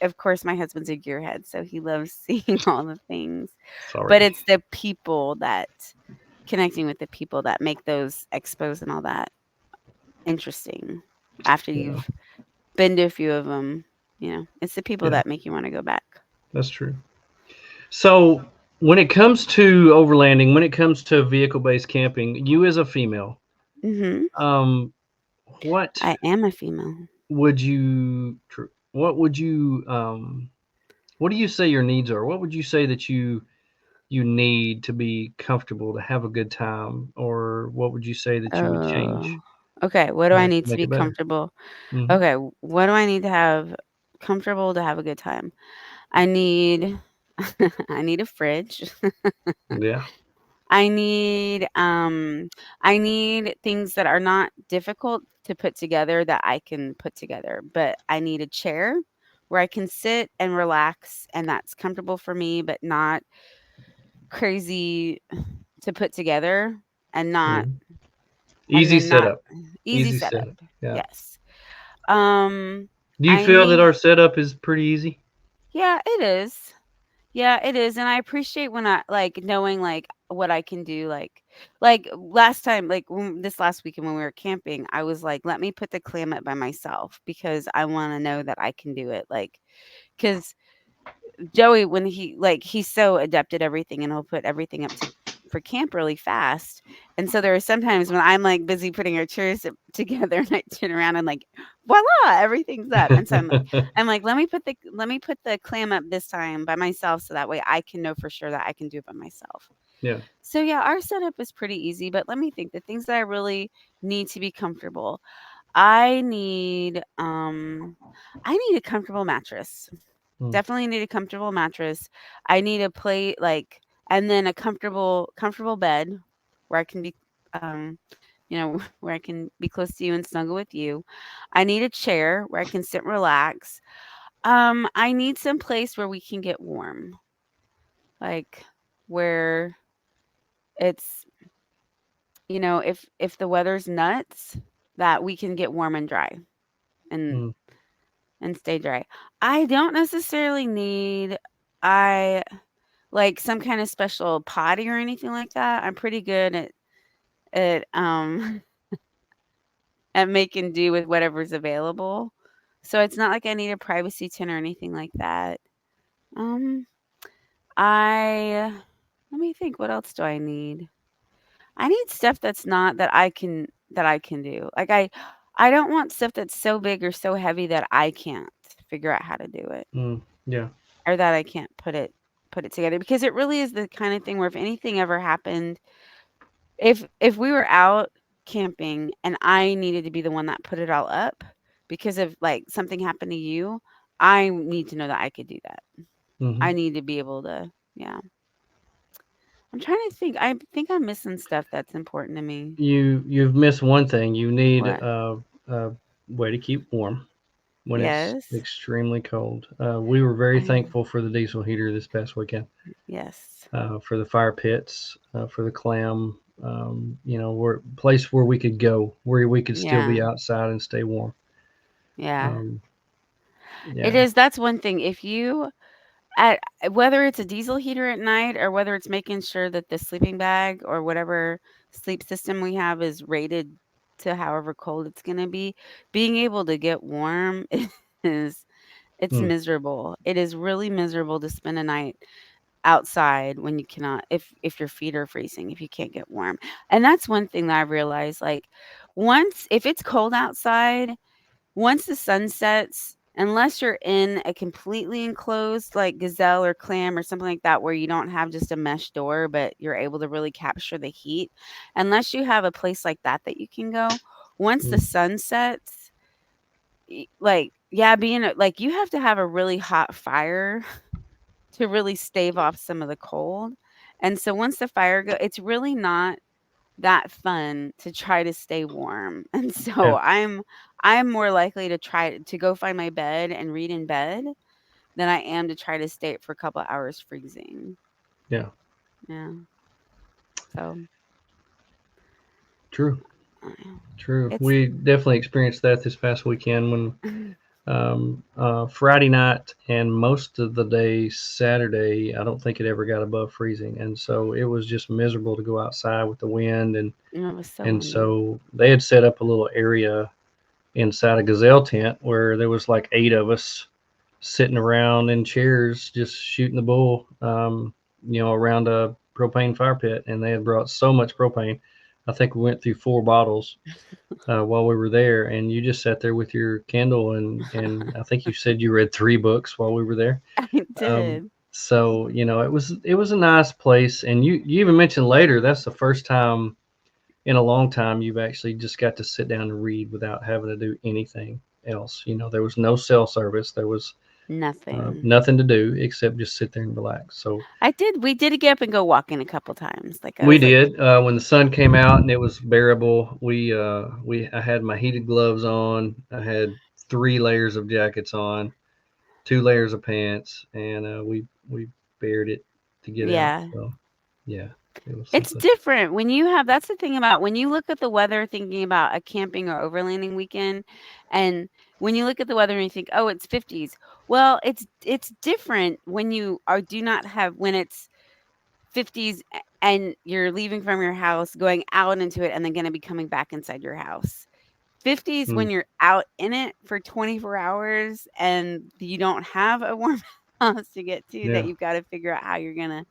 Of course, my husband's a gearhead, so he loves seeing all the things. But
Sorry.
it's the people that connecting with the people that make those expos and all that interesting. After
Yeah,
you've been to a few of them, it's the people
yeah,
that make you want to go back.
that's true. So when it comes to overlanding, when it comes to vehicle-based camping, you as a female,
Hmm.
um, what
I am a female.
would you, what would you, what do you say your needs are? What would you say that you need to be comfortable to have a good time, or what would you say that you would change
Oh, okay. What do I
to
need to
make
be
it better?
comfortable?
Hmm.
Okay, what do I need to have comfortable to have a good time? I need I need a fridge.
Yeah.
I need I need things that are not difficult to put together that I can put together, but I need a chair where I can sit and relax and that's comfortable for me but not crazy to put together and not
Mhm.
and
Easy
then not
setup.
easy
Easy
setup.
setup. Yeah.
Yes. Um
Do you
I
feel that
need
our setup is pretty easy?
yeah, it is. Yeah, it is, and I appreciate when I like knowing like what I can do. Like last time, like this last weekend when we were camping, I was like, let me put the clam up by myself because I want to know that I can do it. Like, because Joey, when he's so adept at everything and he'll put everything up to for camp really fast. And so there are sometimes when I'm like busy putting our chairs together and I turn around and like, voila, everything's up. And so I'm like, let me put the clam up this time by myself so that way I can know for sure that I can do it by myself.
Yeah.
So yeah, our setup is pretty easy, but let me think the things that I really need to be comfortable. I need um I need a comfortable mattress.
Mm.
Definitely need a comfortable mattress. I need a plate and then a comfortable bed where I can be um where I can be close to you and snuggle with you. I need a chair where I can sit and relax. I need some place where we can get warm. Like where it's if the weather's nuts, that we can get warm and dry and
Mm,
and stay dry. I don't necessarily need I like some kind of special potty or anything like that. I'm pretty good at at making do with whatever's available. So it's not like I need a privacy tent or anything like that. Um I let me think, what else do I need? I need stuff that's not that I can do. Like I don't want stuff that's so big or so heavy that I can't figure out how to do it
yeah.
or that I can't put it together because it really is the kind of thing where if anything ever happened, if we were out camping and I needed to be the one that put it all up because of like something happened to you, I need to know that I could do that.
Hmm.
I need to be able to, yeah. I'm trying to think. I think I'm missing stuff that's important to me.
You've missed one thing. You need
What?
a way to keep warm when it's
Yes.
extremely cold. We were very
I
thankful for the diesel heater this past weekend,
yes.
for the fire pits, for the clam. Where place where we could go, where we could still
Yeah.
be outside and stay warm.
Yeah.
Um,
It
yeah.
is. That's one thing. If you at whether it's a diesel heater at night or whether it's making sure that the sleeping bag or whatever sleep system we have is rated to however cold it's going to be, being able to get warm is it's
Mm,
miserable. It is really miserable to spend a night outside when you cannot if your feet are freezing, if you can't get warm. And that's one thing that I've realized like once if it's cold outside, once the sun sets, unless you're in a completely enclosed like gazelle or clam or something like that where you don't have just a mesh door but you're able to really capture the heat, unless you have a place like that that you can go, once the
mm,
sun sets, like yeah, like you have to have a really hot fire to really stave off some of the cold. And so once the fire go, it's really not that fun to try to stay warm. And
yeah.
so I'm more likely to try to go find my bed and read in bed than I am to try to stay for a couple of hours freezing.
Yeah.
Yeah. So
True.
uh,
True.
it's
We definitely experienced that this past weekend when Friday night and most of the day Saturday, I don't think it ever got above freezing, and so it was just miserable to go outside with the wind, and
it was so
and
windy.
so they had set up a little area inside a gazelle tent where there was like 8 of us sitting around in chairs just shooting the bull, around a propane fire pit, and they had brought so much propane. I think we went through 4 bottles while we were there, and you just sat there with your Kindle, and I think you said you read 3 books while we were there.
I
Um,
did.
so it was a nice place, and you even mentioned later that's the first time in a long time you've actually just got to sit down and read without having to do anything else. There was no cell service, there was
Nothing.
nothing to do except just sit there and relax. So
We did get up and go walking a couple times. Like I
we
was like,
did when the sun came out and it was bearable. I had my heated gloves on. I had 3 layers of jackets on, 2 layers of pants, and we bared it to get out.
yeah.
So yeah, it was
It's
something.
different when you have that's the thing about when you look at the weather thinking about a camping or overlanding weekend, and when you look at the weather and you think, "Oh, it's 50s." Well, it's different when you are do not have when it's 50s and you're leaving from your house, going out into it, and then gonna be coming back inside your house. 50s
Mm,
when you're out in it for 24 hours and you don't have a warm house to get to that
yeah.
you've gotta figure out how you're gonna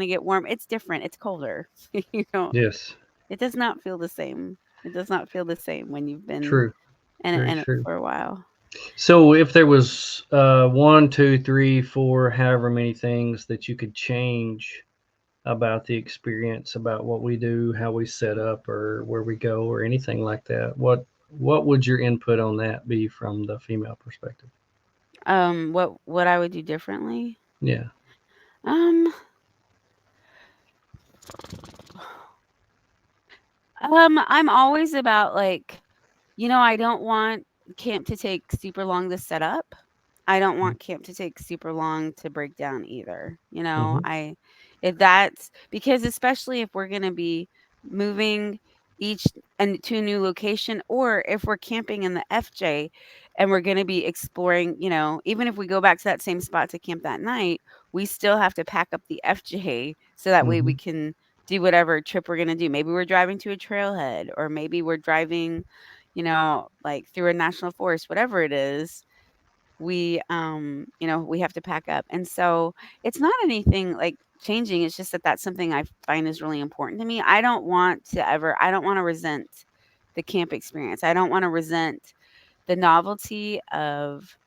get warm. It's different. It's colder. You know,
Yes.
it does not feel the same. It does not feel the same when you've been
True. Very
in it
true.
for a while.
So if there was one, two, three, four, however many things that you could change about the experience, about what we do, how we set up, or where we go, or anything like that, what would your input on that be from the female perspective?
What I would do differently?
Yeah.
Um, I'm always about like, I don't want camp to take super long to set up. I don't want camp to take super long to break down either.
Mm-hmm.
If that's because especially if we're gonna be moving each and to a new location, or if we're camping in the FJ and we're going to be exploring, even if we go back to that same spot to camp that night, we still have to pack up the FJ so that way we
Hmm.
can do whatever trip we're going to do. Maybe we're driving to a trailhead, or maybe we're driving, like through a national forest, whatever it is. We have to pack up. And so it's not anything like changing. It's just that that's something I find is really important to me. I don't want to resent the camp experience. I don't want to resent the novelty of,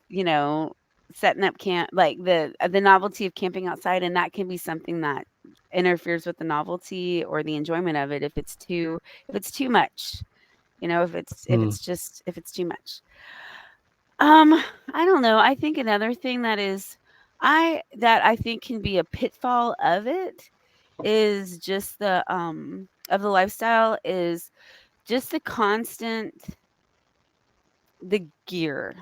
you know, setting up camp, like the novelty of camping outside. And that can be something that interferes with the novelty or the enjoyment of it if it's too much, if it's too much. Um, I don't know. I think another thing that I think can be a pitfall of it is just the lifestyle is just the gear.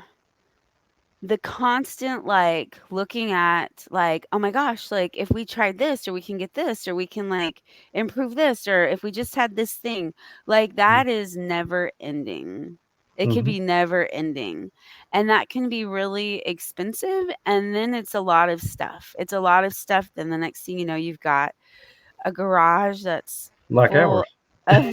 The constant like looking at like, oh my gosh, like if we tried this or we can get this or we can like improve this or if we just had this thing, like that is never ending. It could
Hmm.
be never ending. And that can be really expensive. And then it's a lot of stuff. It's a lot of stuff. Then the next thing you know, you've got a garage
Like
full
ours.
of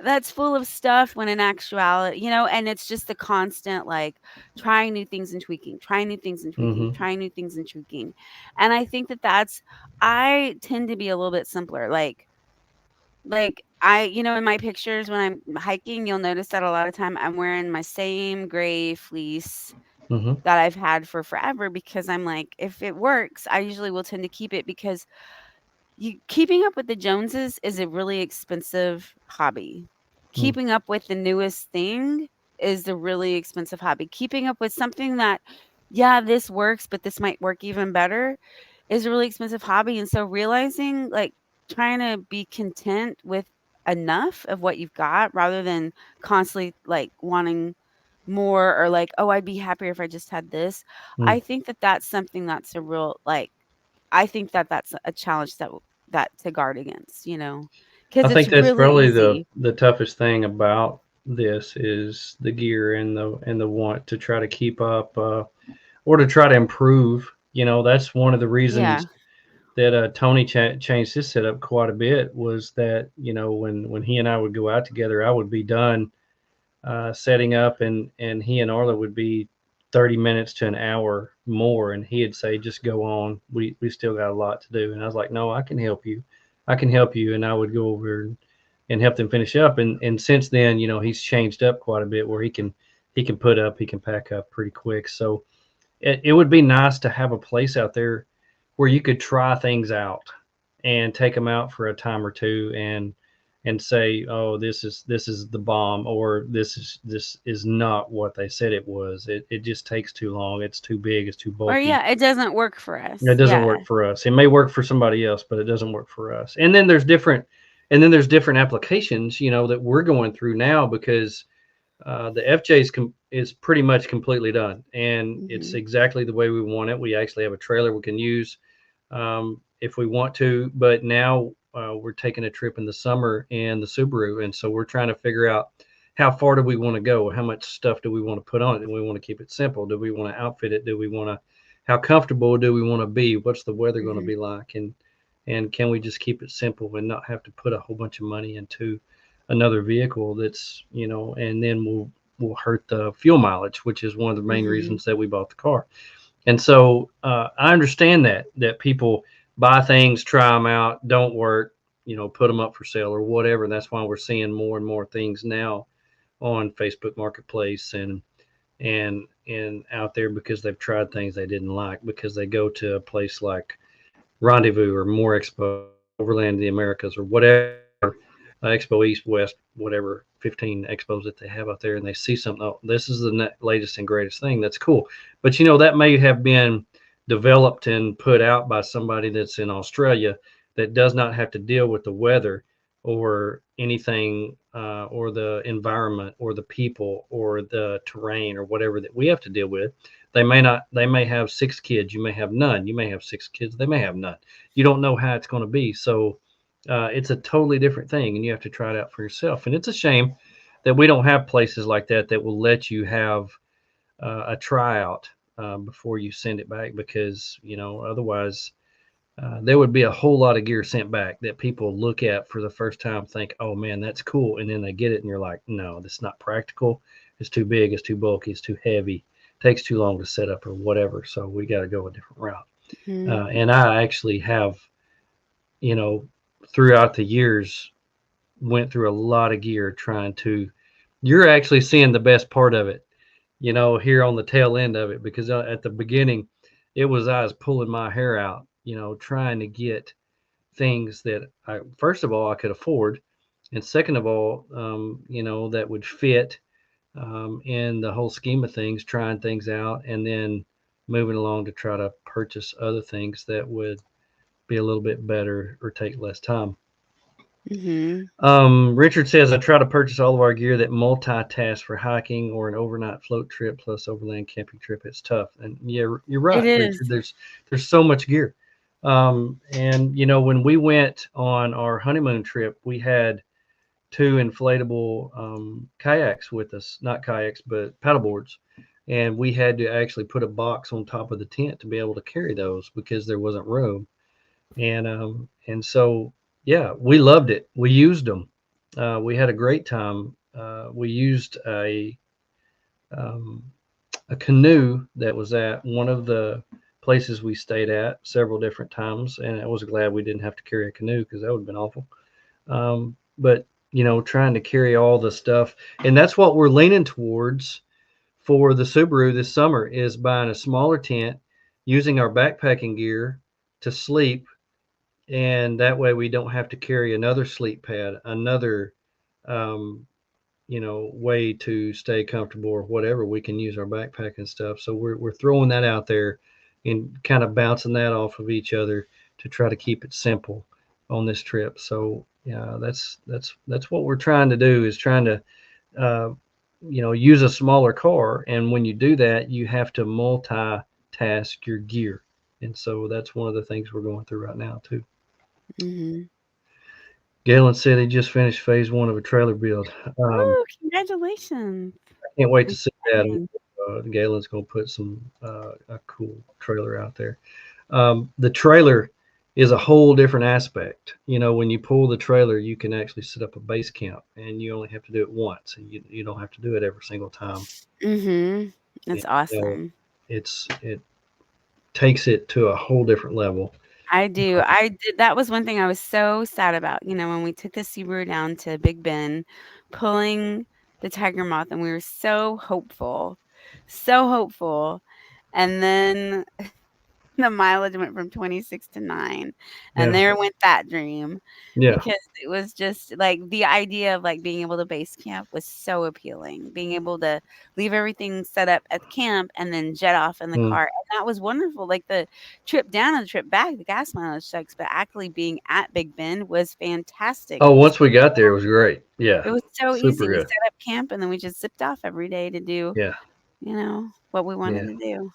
that's full of stuff when in actuality, and it's just the constant like trying new things and tweaking, trying new things and tweaking,
Hmm.
trying new things and tweaking. And I think I tend to be a little bit simpler. In my pictures when I'm hiking, you'll notice that a lot of time I'm wearing my same gray fleece
Hmm.
that I've had for forever because I'm like, if it works, I usually will tend to keep it because keeping up with the Joneses is a really expensive hobby. Keeping up with the newest thing is the really expensive hobby. Keeping up with something that, yeah, this works, but this might work even better is a really expensive hobby. And so realizing like trying to be content with enough of what you've got rather than constantly like wanting more or like, oh, I'd be happier if I just had this. I think that that's something that's a real like I think that that's a challenge that to guard against,
I
because it's
think that's
really
probably
easy.
the toughest thing about this is the gear and the want to try to keep up, or to try to improve. That's one of the
Yeah.
reasons that Tony changed his setup quite a bit. Was that when he and I would go out together, I would be done setting up, and he and Arla would be 30 minutes to an hour more, and he'd say, just go on, we still got a lot to do. And I was like, no, I can help you. And I would go over and help them finish up. And since then, he's changed up quite a bit where he can pack up pretty quick. So it would be nice to have a place out there where you could try things out and take them out for a time or two, and say, oh, this is the bomb, or this is not what they said it was. It just takes too long, it's too big, it's too
Or
bulky.
yeah, it doesn't work for us.
It doesn't
Yeah.
work for us. It may work for somebody else, but it doesn't work for us. And then there's different applications, that we're going through now, because the FJ is pretty much completely done, and it's
Mhm.
exactly the way we want it. We actually have a trailer we can use, if we want to. But now we're taking a trip in the summer in the Subaru, and so we're trying to figure out how far do we want to go, how much stuff do we want to put on it, do we want to keep it simple, do we want to outfit it, do we want to, how comfortable do we want to be, what's the weather going to
Mhm.
be like, and can we just keep it simple and not have to put a whole bunch of money into another vehicle that's, and then we'll hurt the fuel mileage, which is one of the main
Mhm.
reasons that we bought the car. And so I understand that people buy things, try them out, don't work, put them up for sale or whatever. And that's why we're seeing more and more things now on Facebook Marketplace and out there, because they've tried things they didn't like, because they go to a place like Rendezvous or More Expo, Overland the Americas, or whatever, Expo East, West, whatever, 15 expos that they have out there, and they see something. Oh, this is the latest and greatest thing. That's cool. But that may have been developed and put out by somebody that's in Australia, that does not have to deal with the weather or anything, or the environment or the people or the terrain or whatever that we have to deal with. They may not. They may have 6 kids. You may have none. You may have 6 kids. They may have none. You don't know how it's going to be. So it's a totally different thing, and you have to try it out for yourself. And it's a shame that we don't have places like that that will let you have a tryout before you send it back, because otherwise there would be a whole lot of gear sent back that people look at for the first time, think, "Oh man, that's cool," and then they get it, and you're like, "No, that's not practical. It's too big. It's too bulky. It's too heavy. Takes too long to set up, or whatever." So we got to go a different route.
Mhm.
And I actually have, you know, throughout the years, went through a lot of gear trying to. You're actually seeing the best part of it, here on the tail end of it, because at the beginning, I was pulling my hair out, trying to get things that first of all, I could afford, and second of all, that would fit in the whole scheme of things, trying things out, and then moving along to try to purchase other things that would be a little bit better or take less time.
Mhm.
Richard says, I try to purchase all of our gear that multitask for hiking or an overnight float trip plus overland camping trip. It's tough. And yeah, you're
It
right,
is.
Richard. There's so much gear. And when we went on our honeymoon trip, we had two inflatable kayaks with us, not kayaks, but paddle boards. And we had to actually put a box on top of the tent to be able to carry those because there wasn't room. And so yeah, we loved it. We used them. We had a great time. We used um, a canoe that was at one of the places we stayed at several different times, and I was glad we didn't have to carry a canoe because that would have been awful. But trying to carry all the stuff, and that's what we're leaning towards for the Subaru this summer, is buying a smaller tent, using our backpacking gear to sleep, and that way we don't have to carry another sleep pad, another um, way to stay comfortable or whatever. We can use our backpack and stuff. So we're throwing that out there and kind of bouncing that off of each other to try to keep it simple on this trip. So yeah, that's what we're trying to do, is trying to uh, use a smaller car. And when you do that, you have to multitask your gear. And so that's one of the things we're going through right now too.
Mhm.
Galen said he just finished phase one of a trailer build.
Oh, congratulations.
Can't wait to see that.
Exciting.
Galen's going to put a cool trailer out there. The trailer is a whole different aspect. When you pull the trailer, you can actually set up a base camp, and you only have to do it once, and you don't have to do it every single time.
Mhm.
And,
That's awesome.
it takes it to a whole different level.
I do. I did that was one thing I was so sad about, when we took the Subaru down to Big Bend, pulling the tiger moth, and we were so hopeful, and then the mileage went from 26 to 9, and
Yeah,
there went that dream,
yeah.
because it was just, like, the idea of, like, being able to base camp was so appealing, being able to leave everything set up at the camp and then jet off in the
Mm.
car, and that was wonderful, like, the trip down and the trip back, the gas mileage sucks, but actually being at Big Bend was fantastic.
Oh, once we got there, it was great.
It
Yeah,
was so
super
easy. We
good.
set up camp, and then we just zipped off every day to do,
Yeah,
what we wanted
yeah.
to do.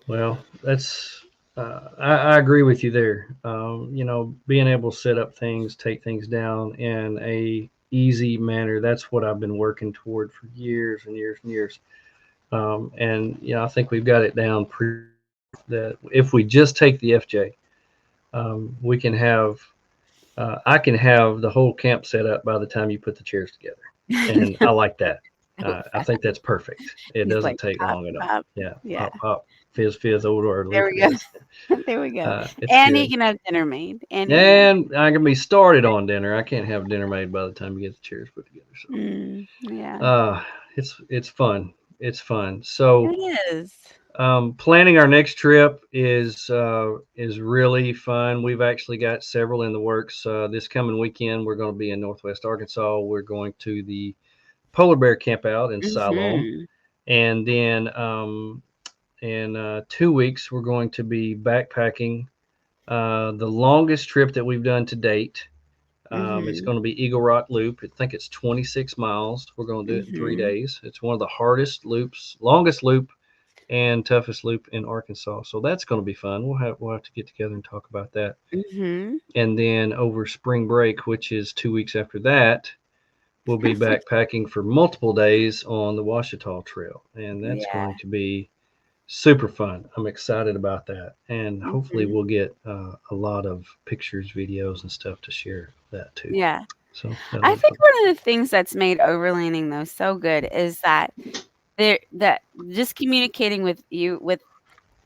Well, I agree with you there. Being able to set up things, take things down in a easy manner. That's what I've been working toward for years and years and years. And I think we've got it down pretty well. That if we just take the FJ, we can have. I can have the whole camp set up by the time you put the chairs together, and I like that.
So
I
fast.
think that's perfect. It
He's
doesn't
like,
take
"Pop,
long at all.
pop."
Yeah,
Yeah,
pop, pop, fizz, fizz, odor,
there
loop.
we go.
Yes,
There we go.
it's
And he
good.
can have dinner made, and he can have
And I can be started on dinner. I can't have dinner made by the time you get the chairs put together. So,
yeah.
uh, it's fun. It's fun. So,
It is.
planning our next trip is really fun. We've actually got several in the works. This coming weekend, we're going to be in Northwest Arkansas. We're going to the Polar Bear Camp out in Siloam,
Mhm.
and then in 2 weeks, we're going to be backpacking. The longest trip that we've done to date. It's
Mhm.
going to be Eagle Rock Loop. I think it's 26 miles. We're going to do it in three
Mhm.
days. It's one of the hardest loops, longest loop and toughest loop in Arkansas. So that's going to be fun. We'll have to get together and talk about that.
Mhm.
And then over spring break, which is 2 weeks after that, we'll be backpacking for multiple days on the Washita Trail, and that's
Yeah.
going to be super fun. I'm excited about that, and hopefully
Mhm.
we'll get a lot of pictures, videos, and stuff to share that too.
Yeah.
So that'll
I
be
think
fun.
one of the things that's made overlanding though so good is that just communicating with you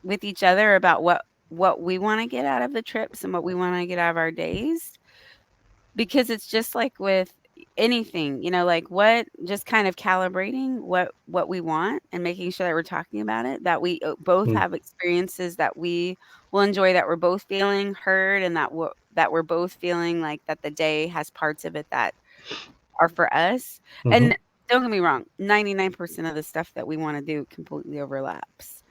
with each other about what we want to get out of the trips and what we want to get out of our days, because it's just like with anything, like what just kind of calibrating what we want and making sure that we're talking about it, that we both
Mm,
have experiences that we will enjoy, that we're both feeling heard, and that we're both feeling like that the day has parts of it that are for us.
hmm
And don't get me wrong, 99% of the stuff that we wanna do completely overlaps.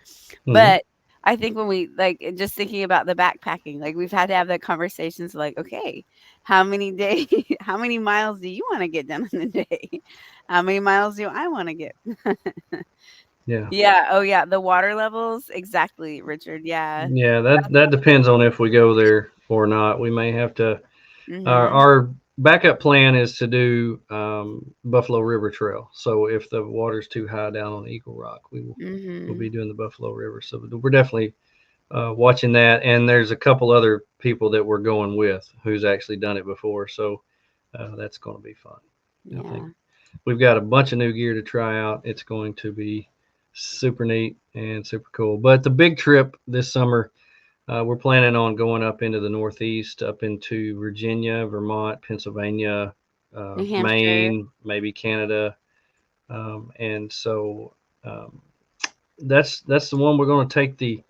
hmm
But I think when we like, just thinking about the backpacking, like, we've had to have that conversations like, "Okay, how many day how many miles do you wanna get done in a day? How many miles do I wanna get?"
Yeah,
Yeah, oh, yeah, the water levels, exactly, Richard, yeah.
yeah. That
That's
that depends on if we go there or not. We may have to.
Mhm,
Our backup plan is to do Buffalo River Trail. So if the water's too high down on Eagle Rock, we'll be
mhm,
doing the Buffalo River. So we're definitely watching that. And there's a couple other people that we're going with who's actually done it before. So that's going to be fun. I think
yeah,
we've got a bunch of new gear to try out. It's going to be super neat and super cool. But the big trip this summer, we're planning on going up into the Northeast, up into Virginia, Vermont, Pennsylvania,
New Hampshire.
Maine, maybe Canada, and so um, that's the one we're going to take the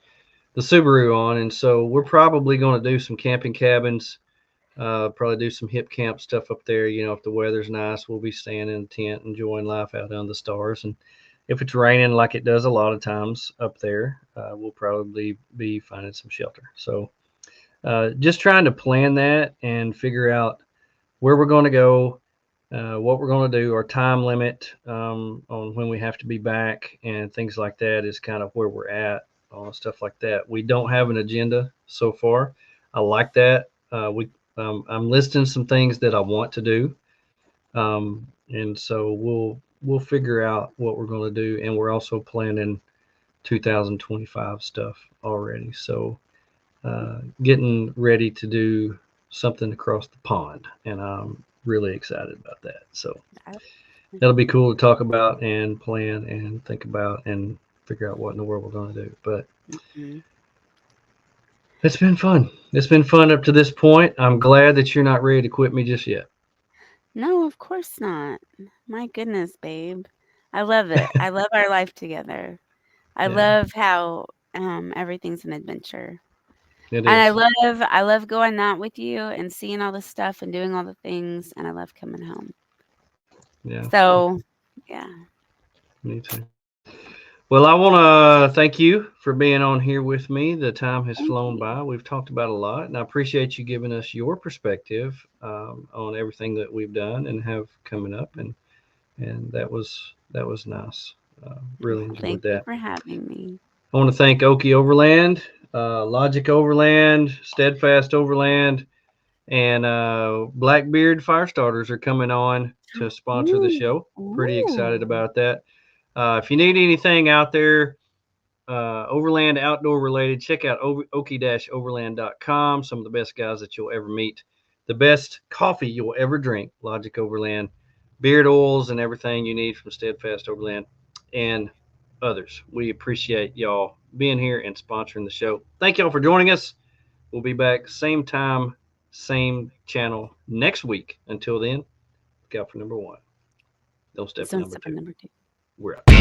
Subaru on. And so we're probably going to do some camping cabins, probably do some hip camp stuff up there. If the weather's nice, we'll be staying in a tent, enjoying life out under the stars. And if it's raining like it does a lot of times up there, we'll probably be finding some shelter. So just trying to plan that and figure out where we're going to go, what we're going to do, our time limit on when we have to be back, and things like that is kind of where we're at on stuff like that. We don't have an agenda so far. I like that. I'm listing some things that I want to do, and so we'll figure out what we're going to do, and we're also planning 2025 stuff already. So getting ready to do something across the pond, and I'm really excited about that. So
I
that'll be cool to talk about and plan and think about and figure out what in the world we're going to do. But
Mhm.
it's been fun. It's been fun up to this point. I'm glad that you're not ready to quit me just yet.
No, of course not. My goodness, babe. I love it. I love our life together. I
Yeah,
love how everything's an adventure.
it
And I
is.
love going out with you and seeing all the stuff and doing all the things, and I love coming home.
Yeah,
So, yeah.
me too. Well, I want to thank you for being on here with me. The time has
Thank
flown
you.
by. We've talked about a lot, and I appreciate you giving us your perspective on everything that we've done and have coming up, and that was nice. Really
Well,
enjoyed
thank you
that.
for having me.
I want to thank Okie Overland, Logic Overland, Steadfast Overland, and Blackbeard Firestarters are coming on to sponsor the
Ooh,
show. Pretty excited
ooh.
about that. If you need anything out there, Overland outdoor related, check out okie-overland.com. Some of the best guys that you'll ever meet, the best coffee you'll ever drink. Logic Overland, beard oils, and everything you need from Steadfast Overland and others. We appreciate y'all being here and sponsoring the show. Thank y'all for joining us. We'll be back same time, same channel next week. Until then, look out for number one. Don't step in
Zone
number
7,
two.
number 2.
We're out.